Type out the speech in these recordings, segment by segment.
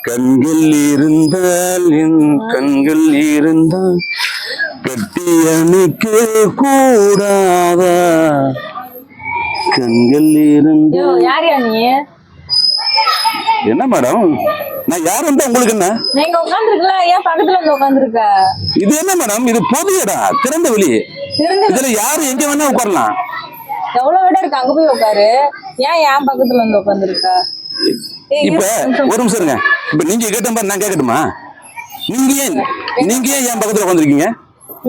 கண்கள் இருந்தால் என் கண்கள் இருந்தால் கட்டி அணைக்க கூடாதா கண்கள் இருந்தால். யாரியா நீ? என்ன மேடம் நான் யார் வந்தா உங்களுக்கு என்ன? நீங்க உட்காந்துருக்கல, ஏன் பக்கத்துல வந்து உட்காந்துருக்க? இது என்ன மேடம், இது பொது இடம், திறந்த வெளி. இதுல யாரு எங்க வேணா உட்காரலாம். எவ்வளவு விட இருக்கு, அங்க போய் உட்காரு. ஏன் பக்கத்துல வந்து உட்காந்துருக்க? இப்ப ஒரு நிமிஷம் இருங்க. இப்ப நீங்க கேட்ட மாதிரி நான் கேட்கட்டுமா? நீங்க ஏன் என் பக்கத்துல உட்காந்துருக்கீங்க?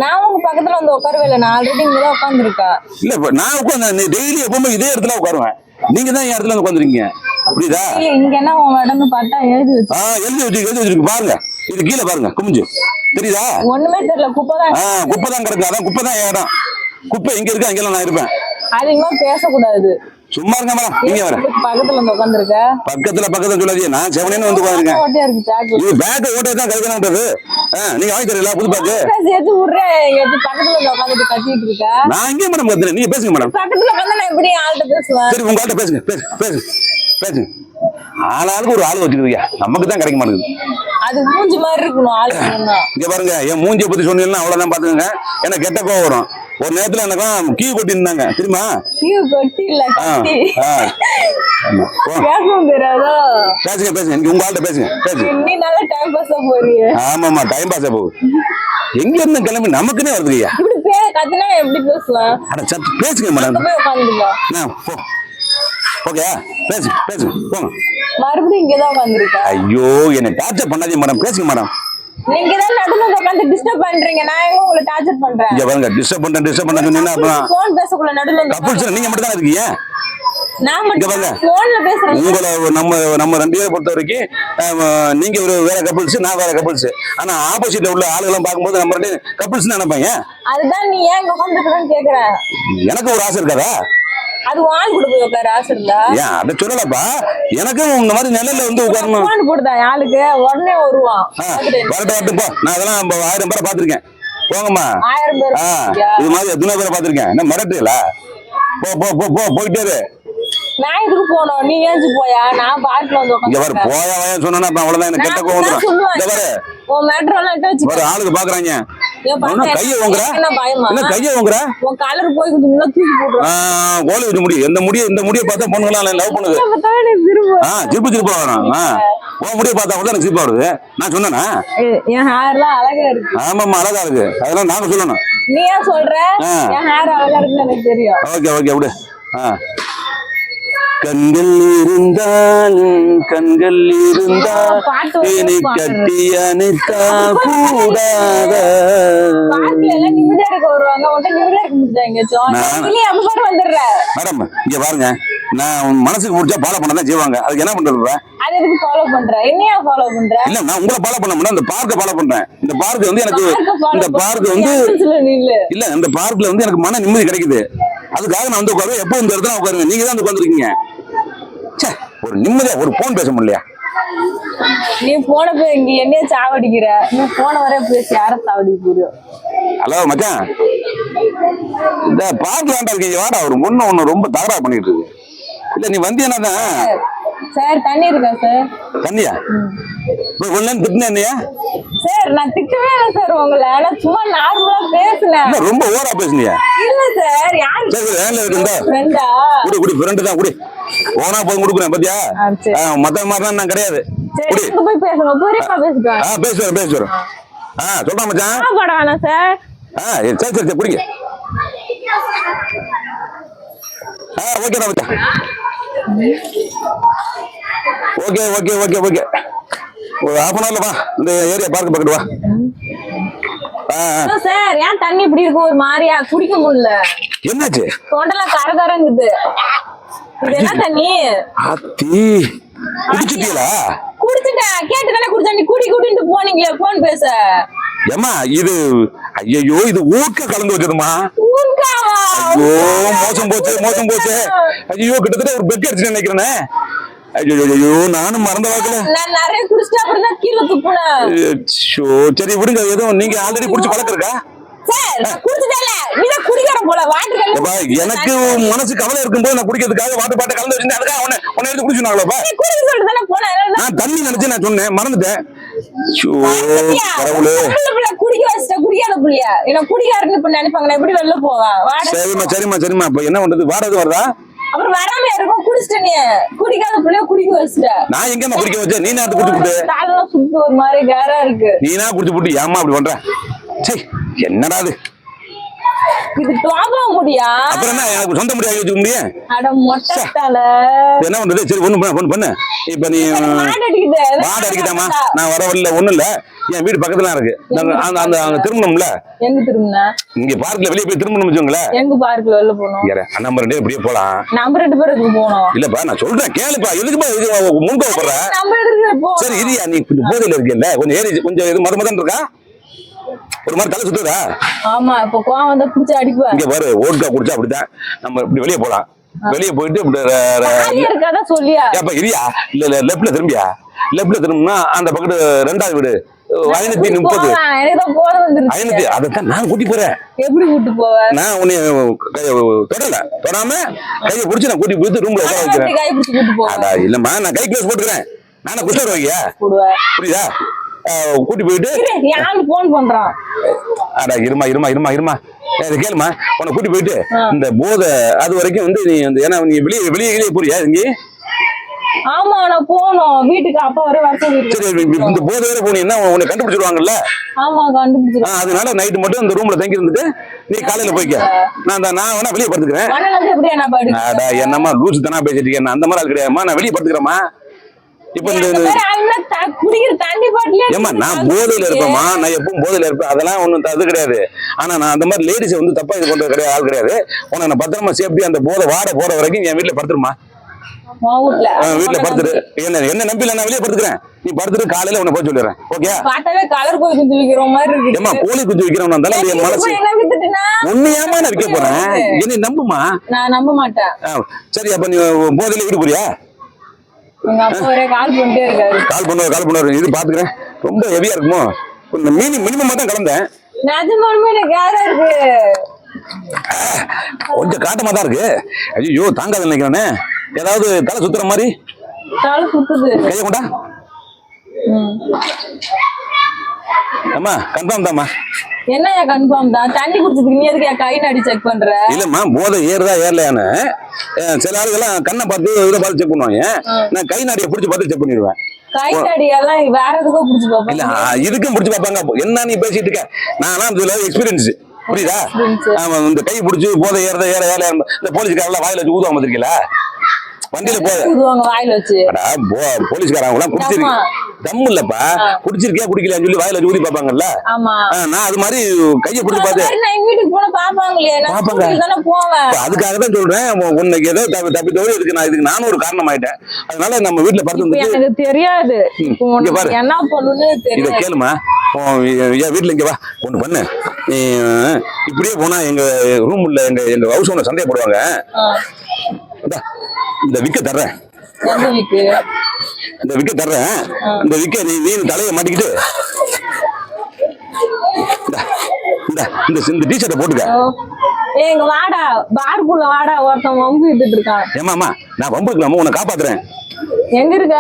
நான் உங்க பக்கத்துல வந்து உட்காரவே இல்லை, நான் ஆல்ரெடி இங்கதான் உட்காந்துருக்கேன். இல்ல இப்ப நான் உட்காந்து டெய்லி எப்பவுமே இதே இடத்துல உட்காருவேன். நீங்க தான் என் இடத்துல வந்து உட்காந்துருக்கீங்க, புரியுதா? இங்க என்ன உன் இடம்னு பார்த்தா எழுதி வச்சு எழுதி வச்சிருக்கு பாருங்க. இது கீழே பாருங்க, குமிஞ்சு தெரியுதா? ஒண்ணுமே தெரியல, குப்பைதான். குப்பை தான் கிடக்கு. அதான் குப்பை தான் இடம். குப்பை எங்க இருக்கு அங்கெல்லாம் நான் இருப்பேன். அதிகமா பேசக்கூடாது. சும்மா இருங்க மேடம். நீங்க வர பக்கத்துல வந்து உட்காந்துருக்க. பக்கத்துல சொல்லாதீங்க. நான் செவனேன்னு வந்து உட்காந்துருக்கேன். இது பேக் ஓட்டே தான் கழுக்கணும்ன்றது. நீங்க வாங்கிக்கிறீங்களா புது பேக்? சேர்த்து விடுறேன். பக்கத்துல வந்து உட்காந்துட்டு கத்திட்டு இருக்க. நான் இங்கே மேடம் கத்துறேன், நீங்க பேசுங்க மேடம். பக்கத்துல உட்காந்து நான் எப்படி ஆள்கிட்ட பேசுவேன்? சரி உங்க ஆள்கிட்ட பேசுங்க. ஆளாளுக்கு ஒரு ஆள் வச்சுக்கிறீங்க, நமக்கு தான் கிடைக்க மாட்டேங்குது. அது மூஞ்சி மாதிரி இருக்கணும் ஆளு. இங்க பாருங்க, என் மூஞ்சியை பத்தி சொன்னீங்கன்னா அவ்வளவுதான் பாத்துக்கோங்க. எனக்கு கெட்ட கோவம் வரும். ஒரு நேரத்துல எனக்கும் கீ கொட்டி இருந்தாங்க தெரியுமா? கீ கொட்டி இல்ல, கட்டி. பேசுங்க. நீங்க உங்க ஆள்கிட்ட பேசுங்க. நீ நல்லா டைம் பாஸ் போறீங்க. ஆமாமா, டைம் பாஸ் போகுது. எங்க இருந்து கிளம்பி நமக்குன்னே வருதுயா. இப்படி கத்தினா எப்படி பேசுவேன்? அட சத்து பேசுங்க மேடம். ஓகே பேசுங்க போங்க. மறுபடியும் இங்கதான் உட்காந்துருக்கேன். ஐயோ என்ன டார்ச்சர் பண்ணாதீங்க மேடம், பேசுங்க மேடம். நீங்க தான் நடுவுல உட்கார்ந்து டிஸ்டர்ப் பண்றீங்க. நான் எங்க உங்களை டார்ச்சர் பண்றேன்? இங்க பாருங்க, டிஸ்டர்ப் பண்ண சொன்னீங்கன்னா அப்புறம் ஃபோன் பேசக்குள்ள நடுவுல கப்புள்ஸ் நீங்க மட்டும் தான் இருக்கீங்க. நான் மட்டும் ஃபோன்ல பேசுறேன். உங்களை நம்ம ரெண்டு பேரை பொறுத்த வரைக்கும் நீங்க ஒரு வேற கப்புள்ஸ், நான் வேற கப்புள்ஸ். ஆனா ஆப்போசிட்ல உள்ள ஆளுகெல்லாம் பார்க்கும்போது நம்ம ரெண்டு கப்புள்ஸ் நினைப்பாங்க. அதுதான் நீ ஏன் உட்காந்துருக்கன்னு கேக்குறேன். எனக்கு ஒரு ஆசை இருக்காதா? அது வால் கூட போய் உட்கார ஆசை இருந்தா ஏன் அதை சொல்லலப்பா. எனக்கும் இந்த மாதிரி நிலையில வந்து உட்காரணும். ஃபோன் போடுதா ஆளுக்கு உடனே வருவான். வரட்டும் போ. நான் அதெல்லாம் 1000 பேரை பாத்திருக்கேன். போங்கம்மா. 1000 பேர் இது மாதிரி எத்தனை பேரை பாத்திருக்கேன். என்ன மிரட்டுல? போயிட்டே இரு. நான் இதுக்கு போனோம், நீ ஏஞ்சி போயா? நான் பாட்டுல வந்து உட்காந்து போயா சொன்னா அவ்வளவுதான். எனக்கு கெட்ட கோவம் வந்துடும். உன் மேட்டர் எல்லாம் வச்சு ஒரு ஆளுக்கு பாக்குறாங்க. கைய வாங்குற உன் கலர் போய் தூக்கி போடுறேன். கோலி வச்சு முடியும். இந்த முடியை பார்த்தா பொண்ணுங்களா லவ் பண்ணுது. சிரிப்பு வரும். உன் முடியை பார்த்தா கூட எனக்கு சிரிப்பா வருது. நான் சொன்னேன்னா என் ஹேர்லாம் அழகா இருக்கு. ஆமாம்மா அழகா இருக்கு. அதெல்லாம் நாங்க சொல்லணும். நீ ஏன் சொல்ற? என் ஹேர் அழகா இருக்குன்னு எனக்கு தெரியும். ஓகே விடு. கண்கள் இருந்தால் என்னை கட்டி அணைத்தா கூடாத. நிம்மதியா இருக்க வருவாங்க. மேடம் இங்க பாருங்க, நான் மனசுக்கு முடிச்சா ஃபாலோ பண்ணதான் செய்வாங்க. அதுக்கு என்ன பண்றது? அது எதுக்கு ஃபாலோ பண்ற? என்னையா ஃபாலோ பண்ற? இல்ல நான் உங்களை ஃபாலோ பண்ண முடியும். இந்த பார்க்க ஃபாலோ பண்றேன். இந்த பார்க் வந்து எனக்கு இந்த பார்க் வந்து இல்ல இந்த பார்க்ல வந்து எனக்கு மன நிம்மதி கிடைக்குது. அதுக்காக நான் வந்து உட்காருவேன். எப்போ இந்த இடத்துல உட்காருவேன். நீங்க தான் உட்காந்துருக்கீங்க. ஒரு நிம்மதியா ஒரு போன் பேச முடியலையா? நீ போன போய் இங்க என்னைய சாவடிக்கிற. நீ போன வரைய பேசி யார சாவடிக்க போறியோ? ஹலோ மச்சான், இந்த பார்க் வேண்டாம் இருக்கீங்க. வாடா, ஒரு ஒண்ணு ரொம்ப தகராறு பண்ணிட்டு இருக்கு. இல்ல நீ வந்தியா தான். சார் தண்ணி இருக்கா சார்? தண்ணியா? திட்டினா என்னையா? சார் நான் திட்டவே இல்லை சார் உங்களை. நான் சும்மா நார்மலா பேசுனேன். ரொம்ப ஓவரா பேசுனியா? இல்ல சார். யாரு? சரி வேன்ல இருக்குடா. ஃப்ரெண்டா? குடி ஃப்ரெண்ட் தான் குடி. ஓனா போய் குடுக்குறேன் பாத்தியா? மத்த மாதிரி நான் கிடையாது. குடி போய் பேசுங்க. புரியமா பேசுறேன். பேசுறேன். சொல்றேன் மச்சான். போட வேணாம் சார். சரி குடிங்க. ஓகேடா மச்சான். ஓகே ஒரு half an hourல வா. இந்த ஏரியா பார்க்க பக்கத்து வா. சார் ஏன் தண்ணி இப்படி இருக்கு? ஒரு மாதிரியா குடிக்க முடியல. என்னாச்சு? தொண்டெல்லாம் கரகரங்குது. இது என்ன தண்ணி? ஆத்தி குடிச்சிட்டீங்களா? குடிச்சிட்டேன். கேட்டு தானே குடிச்சேன். நீ குடின்னு போனீங்களே போன் பேச. ஏமா இது ஐயோ இது ஊர்க்க கலந்து வச்சதுமா. ஊர்க்காவா? ஐயோ மோசம் போச்சு. ஐயோ கிட்டத்தட்ட ஒரு பெக் அடிச்சு நினைக்கிறேனே. ஐயோ நானும் மறந்த வாக்கல. நான் நிறைய குடிச்சிட்டு அப்புறம் தான் கீழே துப்புனேன். சரி விடுங்க. எதுவும் நீங்க ஆல்ரெடி குடிச்சு பழக்கம் இருக்கா? சார் நான் குடிச்சிட்டேன்ல நீதான் குடிக்கிற போல வாட்டர் ஏப்பா, எனக்கு மனசு கவலை இருக்கும்போது நான் குடிக்கிறதுக்காக வாட்டர் பாட்டில் கலந்து வச்சிருந்தேன். அதுக்காக உன்னை எடுத்து குடிச்சுனாங்களா? நீ குடிக்க சொல்லிட்டு தானே போன நான் தண்ணி நினைச்சு நான் சொன்னேன், மறந்துட்டேன். ஐயோ, கடவுளே. குடிக்க வச்சுட்டேன் குடிக்காத புள்ளியா என்ன குடிக்காருன்னு இப்ப நினைப்பாங்க நான் எப்படி வெளில போவேன் சரிம்மா இப்ப என்ன பண்றது? வாடகை வருதா? அப்புறம் வராம இருக்கும் குடிச்சிட்ட நீ குடிக்காத புள்ளைய குடிக்க வச்சுட்ட நான் எங்கம்மா குடிக்க வச்சேன்? நீ நேரத்து குடிச்சு போட்டு தாளெல்லாம் சுத்து ஒரு மாதிரி கேரா இருக்கு. நீனா குடிச்சு போட்டு ஏமா அப்படி பண்ற? சரி, என்னடா அது? இது டோபா முடியா அப்புறம் என்ன எனக்கு சொந்த முடியாது வச்சுக்க முடியும்? அட மொட்டைத்தால என்ன பண்றது? சரி, ஒண்ணு பண்ணு. இப்ப நீ வாடகை அடிக்கிட்டாமா? நான் வர வரல, ஒண்ணும் இல்ல, என் வீடு பக்கத்துல இருக்கு. அந்த திரும்பணும்ல. எங்க திரும்பின? இங்க பார்க்ல வெளியே போய் திரும்பணும் வச்சுக்கோங்களேன். எங்க பார்க்ல வெளில போனோம்? நம்ம ரெண்டு இப்படியே போலாம். நம்ம 2 பேருக்கு போனோம். இல்லப்பா, நான் சொல்றேன் கேளுப்பா. எதுக்குப்பா முன்கோ போடுற? நம்ம எடுத்துட்டு போ. சரி இரியா, நீ கொஞ்சம் போதையில இருக்கல, கொஞ்சம் ஏறி கொஞ்சம் இது மதமதன் இருக்கா? ஒரு மாதிரி தலை சுத்துதா? ஆமா, இப்ப கோவம் வந்தா குடிச்சு அடிப்பா. இங்க பாரு, ஓட்கா குடிச்சா அப்படித்தான். நம்ம இப்படி வெளியே போலாம். வெளியே போயிட்டு இருக்காதா சொல்லியா? ஏப்பா இரியா, இல்ல லெப்ட்ல திரும்பினா அந்த பக்கத்து 2வது வீடு 530. அதைத்தான் நான் கூட்டி போறேன். எப்படி கூட்டி போவ? நான் உன்னை தொடாம கையை பிடிச்சி நான் கூட்டி போயிட்டு ரூம்ல உட்கார வைக்கிறேன். கை பிடிச்சு கூட்டி போவ? இல்லம்மா, நான் கை கிளாஸ் போட்டுக்கிறேன். நானே குஷ்டர் வைக்கியா? புரியுதா? கூட்டி போயிட்டு யாரு போன் பண்றான்? அடா இருமா கேளுமா, உன்னை கூட்டி போயிட்டு இந்த போதை அது வரைக்கும் வந்து நீ வந்து, ஏன்னா நீ வெளியே போறியா இங்க? ஆமா, நான் போனோம் வீட்டுக்கு. அப்பா வர சரி, இந்த போதை வேற போனீங்கன்னா உன்னை கண்டுபிடிச்சிருவாங்கல்ல? ஆமா, கண்டுபிடிச்சிருவாங்க. அதனால நைட்டு மட்டும் இந்த ரூம்ல தங்கி இருந்துட்டு நீ காலையில போய்க்க. நான் வேணா வெளியே படுத்துக்கிறேன். அடா என்னம்மா லூசு தானா பேசிட்டு இருக்கேன்? அந்த மாதிரி ஆள் கிடையாதுமா, நான் வெளியே படுத்துக்கிறேம்மா. இப்ப ஏமா நான் போதையில இருப்பேம்மா, நான் எப்பவும் போதையில இருப்பேன், அதெல்லாம் ஒண்ணும் அது கிடையாது. ஆனா நான் அந்த மாதிரி லேடிஸை வந்து தப்பா இது பண்றது கிடையாது, ஆள் கிடையாது. உனக்கு நான் பத்திரமா சேஃப்டி அந்த போதை வாட போற வரைக்கும் என் வீட்டுல படுத்துருமா. வீட்டுல படுத்துரு. என்ன நம்பில நான் வெளியே படுத்துக்கிறேன். நீ படுத்துட்டு காலையில உன்னை போய் சொல்லிடுறேன். ஓகே? கலர் கோழி குஞ்சு விக்கிற மாதிரி இருக்கு. ஏமா கோழி குஞ்சு விக்கிறவனா இருந்தாலும் என் மனசு உண்மையாமா நான் விற்க போறேன். என்ன நம்புமா? நான் நம்ப மாட்டேன். சரி, அப்ப நீ போதையில வீடு போறியா? எங்க அப்பா ஒரே கால் பண்ணிட்டே இருக்காரு. கால் பண்ணுவாரு. இது பாத்துக்கிறேன், ரொம்ப ஹெவியா இருக்குமோ? கொஞ்சம் மினிமமா தான் கலந்தேன். நிஜமாலுமே எனக்கு யாரா இருக்கு? கொஞ்சம் காட்டமா தான் இருக்கு. ஐயோ, தாங்காது நினைக்கிறேனே. ஏதாவது தலை சுத்துற மாதிரி? தலை சுத்துது. கைய கொண்டா. அம்மா கன்ஃபார்ம் தாம்மா. என்னையா கன்ஃபார்ம் தான்? தண்ணி குடிச்சதுக்கு நீ எதுக்கு என் கை நாடி செக் பண்ற? இல்லம்மா, போதை ஏறுதா ஏறலையான்னு சில ஆளுகெல்லாம் கண்ணை பார்த்து இதை பார்த்து செக் பண்ணுவாங்க. நான் கை நாடியை பிடிச்சி பார்த்து செக் பண்ணிடுவேன். கை நாடியெல்லாம் வேற எதுக்கோ பிடிச்சி பார்ப்பேன். இல்ல, இதுக்கும் பிடிச்சி பார்ப்பாங்க. என்ன நீ பேசிட்டு இருக்க? நான் இதுல எக்ஸ்பீரியன்ஸ், புரியுதா? இந்த கை பிடிச்சி போதை ஏறத ஏற இந்த போலீஸ்காரெல்லாம் வாயில வச்சு ஊதுவாங்க பாத்திருக்கீங்களா? வண்டியில வாயில வச்சு போலீஸ்காரங்க குடிச்சிருக்கு தம்மு இல்லப்பா, குடிச்சிருக்கியா குடிக்கலையான்னு சொல்லி வாயில ஊதி பாப்பாங்கல்ல. நான் அது மாதிரி கையை பிடிச்சி பாப்பேன். அதுக்காக தான் சொல்றேன், உன்னைக்கு ஏதோ தப்பி தவிர இதுக்கு நானும் ஒரு காரணம் ஆயிட்டேன். அதனால நம்ம வீட்டுல படுத்து எனக்கு தெரியாது என்ன பண்ணுன்னு. இத கேளுமா, வீட்டுல இங்க வா, ஒண்ணு பண்ணு. இப்படியே போனா எங்க ரூம் உள்ள எங்க ஹவுஸ் ஓனர் சந்தேகப்படுவாங்க. இந்த விக்க தர்றேன், இந்த விக்க நீ தலையை மாட்டிக்கிட்டு இந்த டீ-ஷர்ட்டை போட்டுக்க. எங்க வாடா பார்க்குள்ள வாடா, ஒருத்தன் வம்பு இட்டுட்டு இருக்கான். ஏமாமா, நான் வம்பு இருக்கலாமா? உன்னை காப்பாத்துறேன். எங்க இருக்க?